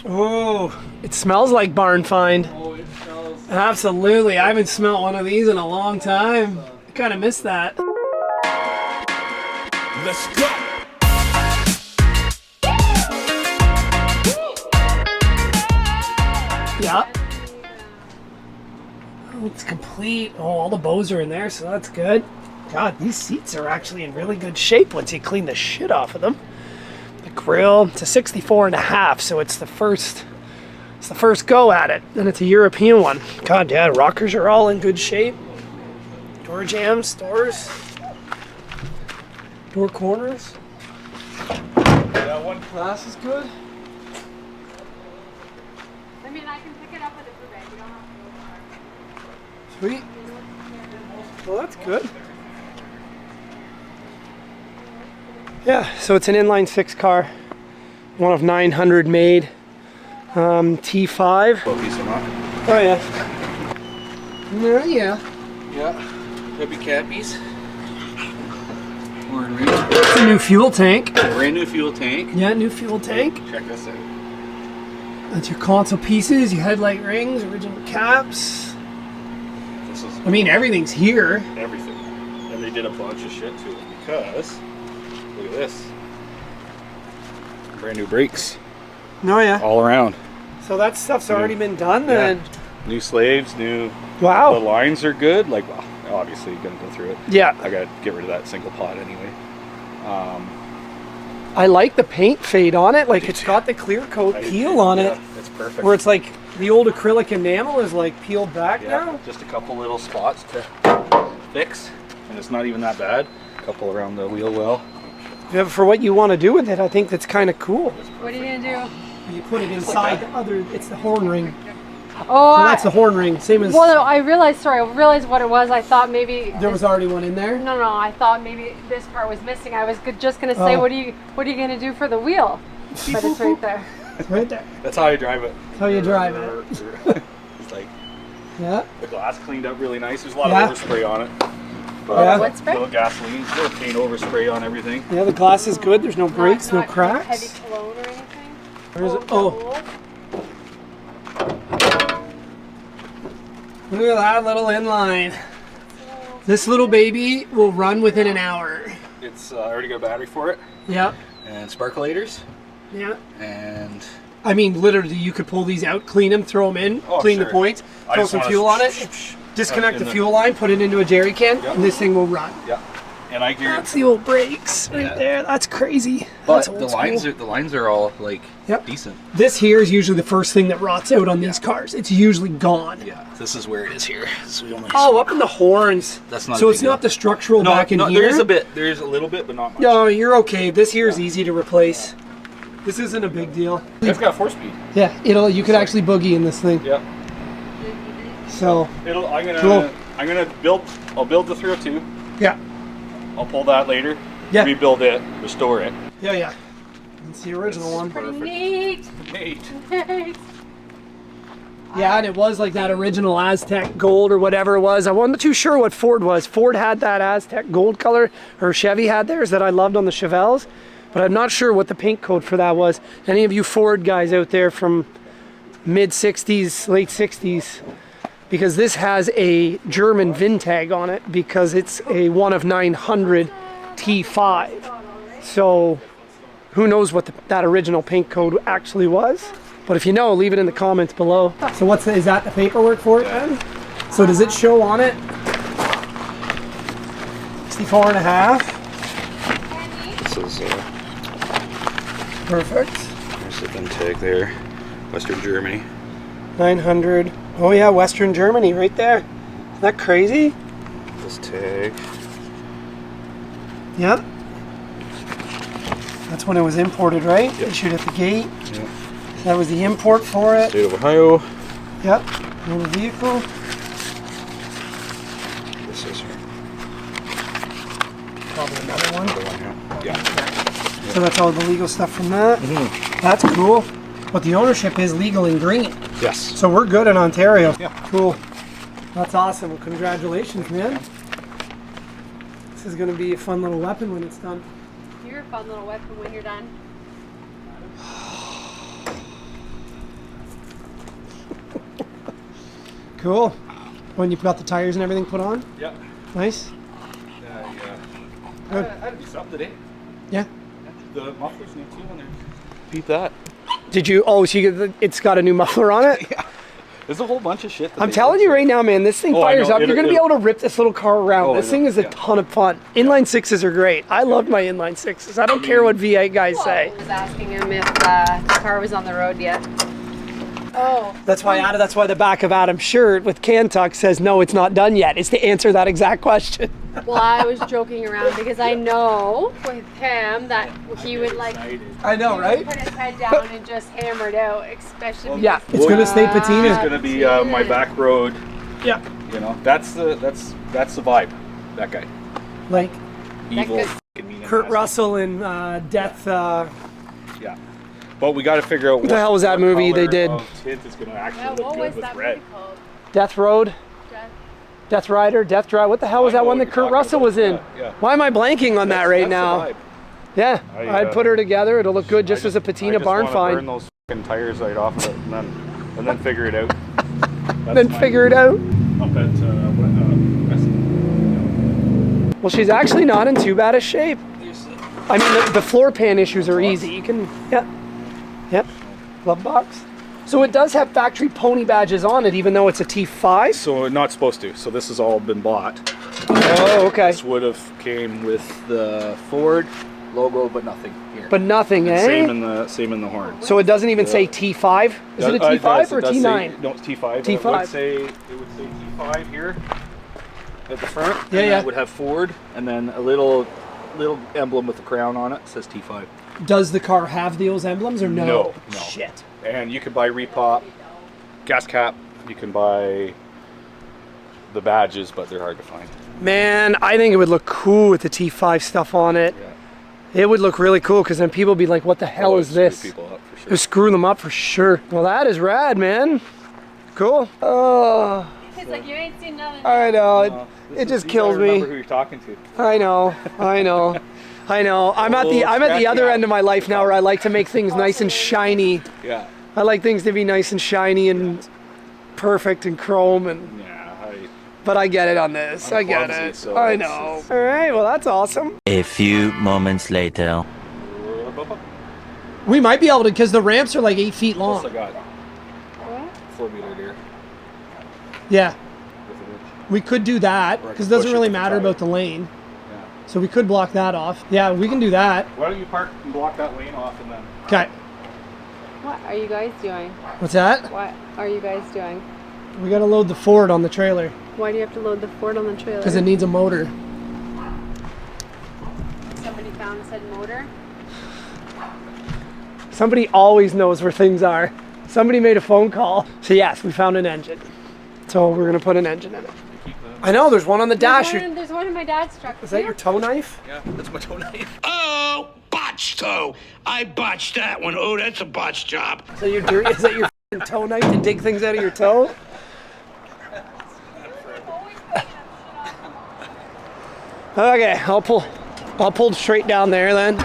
Oh, it smells like barn find. Oh, it smells. Absolutely. I haven't smelled one of these in a long time. I kind of miss that. Let's go. Yeah. Oh, it's complete. Oh, all the bows are in there, so that's good. God, these seats are actually in really good shape once you clean the shit off of them. The grill, it's a 64.5, so it's the first go at it, and it's a European one. God, yeah, rockers are all in good shape. Door jambs, doors, door corners. Yeah, one class is good. I mean, I can pick it up with a crew bag. You don't have to go far. Sweet. Well, that's good. Yeah, so it's an inline-six car, one of 900 made, T5. Oh, piece of rock. Oh yeah. Yeah. Yeah. Heavy cappies. Horn ring. It's a new fuel tank. Brand new fuel tank. Yeah, new fuel tank. Check this out. That's your console pieces, your headlight rings, original caps. This is I mean, everything's here. everything. And they did a bunch of shit to it because look at this. Brand new brakes No, yeah. all around. So that stuff's already been done then. Yeah. New slaves, new. The Wow. lines are good. Like, well, obviously you're gonna go through it. Yeah. I gotta get rid of that single pot anyway. I like the paint fade on it. Like, it's got the clear coat peel on it. It's perfect. Where it's like the old acrylic enamel is like peeled back now. Just a couple little spots to fix, and it's not even that bad. A couple around the wheel well. Yeah, for what you want to do with it, I think that's kind of cool. What are you gonna do? You put it inside the other, it's the horn ring. Oh, So that's the horn ring, same as, well, no, I realized what it was. I thought maybe there was already one in there. no, I thought maybe this part was missing. I was just gonna say, Oh. what are you gonna do for the wheel? But it's right there. It's right there. That's how I drive it. That's how you drive it. It's like Yeah. the glass cleaned up really nice. There's a lot Yeah. of overspray on it. But Yeah. What spray? little gasoline, little paint overspray on everything. Yeah, the glass is good. There's no breaks, no Not heavy cracks. cologne or anything. Where is it? Oh, look at that little inline. This little baby will run within an hour. It's I already got a battery for it, Yep. and sparkulators, Yeah. and I mean, literally, you could pull these out, clean them, throw them in, Oh, clean the sure. points, I throw just some wanna fuel on it, disconnect in the fuel line, put it into a jerry can, Yep. and this thing will run. Yeah, and I geared. That's the old brakes right Yeah. there. That's crazy. But That's the old lines school. are all like Yep. decent. This here is usually the first thing that rots out on these cars. It's usually gone. Yeah, this is where it is here. So we only Oh, up in the horns. That's not a So big it's not deal. the structural back in here. there is a bit. There is a little bit, but not much. No, you're okay. This here is easy to replace. This isn't a big deal. It's got 4-speed. Yeah, you could actually boogie in this thing. Yeah. So Cool. I'll build the 302. yeah, I'll pull that later. Yeah. Rebuild it, restore it. yeah. It's the original one. Pretty Perfect. neat. Neat. Yeah, and it was like that original Aztec gold or whatever it was. I wasn't too sure what Ford was. Ford had that Aztec gold color, or Chevy had theirs that I loved on the Chevelles, but I'm not sure what the paint code for that was. Any of you Ford guys out there from mid 60s, late 60s, because this has a German VIN tag on it because it's a one of 900 T5. So who knows what that original paint code actually was? But if you know, leave it in the comments below. So is that the paperwork for it then? So does it show on it? 64.5. This is Perfect. there's the VIN tag there. Western Germany. 900. Oh yeah, Western Germany right there. Isn't that crazy? This tag. Yep. That's when it was imported, right? Yep. Issued at the gate. Yep. That was the import for it. State of Ohio. Yep. Motor vehicle. This is her. Probably another one. Other one, yeah. So that's all the legal stuff from that. Mm-hmm. That's cool. But the ownership is legal in green. Yes. So we're good in Ontario. Yeah. Cool. That's awesome. Well, congratulations, man. This is going to be a fun little weapon when it's done. You're a fun little weapon when you're done. Cool. When you've got the tires and everything put on? Yeah. Nice. Good. I had to do something today. Yeah. The mufflers new too, and beat that. Did you? Oh, so it's got a new muffler on it? Yeah. There's a whole bunch of shit. I'm telling you right now, man, this thing fires up. You're going to be able to rip this little car around. This thing is a ton of fun. Inline-sixes are great. I love my inline-sixes. I don't care what V8 guys say. I was asking him if the car was on the road yet. Oh. That's why the back of Adam's shirt with Cantuck says, no, it's not done yet. It's to answer that exact question. Well, I was joking around because I know with him that he would like. I know, right? Put his head down and just hammer it out, especially. Yeah, it's going to stay patina. It's going to be my back road. Yeah. You know, that's the vibe. That guy. Like Evil. Kurt Russell in Death. Yeah. But we got to figure out what the hell was that movie they did? Tint is going to actually Yeah, look what good was with that red. movie called? Death Road. Death Rider, Death Drive. What the hell was that one that Kurt Russell was in? Yeah. Why am I blanking on that right now? The vibe. Yeah, I'd put her together. It'll look good just as a patina barn find. Burn those fucking tires right off of it and then figure it out. Figure it out. Up at Well, she's actually not in too bad a shape. I mean, the floor pan issues are easy. You can, yep, glove box. So it does have factory pony badges on it, even though it's a T5? So not supposed to. So this has all been bought. Oh, okay. This would have came with the Ford logo, but nothing here. But nothing, eh? Same in the horn. So it doesn't even say T5? Is it a T5 or T9? No, it's T5. T5. It would say T5 here at the front. Yeah, and yeah. It would have Ford, and then a little emblem with the crown on it says T5. Does the car have those emblems or no? No. Shit. And you can buy repop, gas cap. You can buy the badges, but they're hard to find. Man, I think it would look cool with the T5 stuff on it. Yeah. It would look really cool because then people would be like, what the hell is this? People up for sure. It would screw them up for sure. Well, that is rad, man. Cool. Oh, He's like, you ain't seen nothing. I know. It just kills me. Remember who you're talking to. I know. I'm at the other end of my life now where I like to make things nice and shiny. Yeah. I like things to be nice and shiny and perfect and chrome and. Yeah. But I get it on this. I get clumsy, it. so I it's know. just- All right. Well, that's awesome. A few moments later. We might be able to because the ramps are like 8 feet long. Plus I got 4-meter deer. Yeah. With an inch. We could do that because it doesn't really matter about the lane. Yeah. So we could block that off. Yeah, we can do that. Why don't you park and block that lane off and then... Okay. What are you guys doing? What's that? What are you guys doing? We got to load the Ford on the trailer Why do you have to load the Ford on the trailer? because it needs a motor. Somebody found said motor. Somebody always knows where things are. Somebody made a phone call. So yes, we found an engine. So we're going to put an engine in it. I know, there's one on the dash. There's one in my dad's truck. Is that your toe knife? Yeah, that's my toe knife. Oh, botched toe. I botched that one. Oh, that's a botched job. So is that your f***ing toe knife to dig things out of your toe? Okay, I'll pull straight down there then.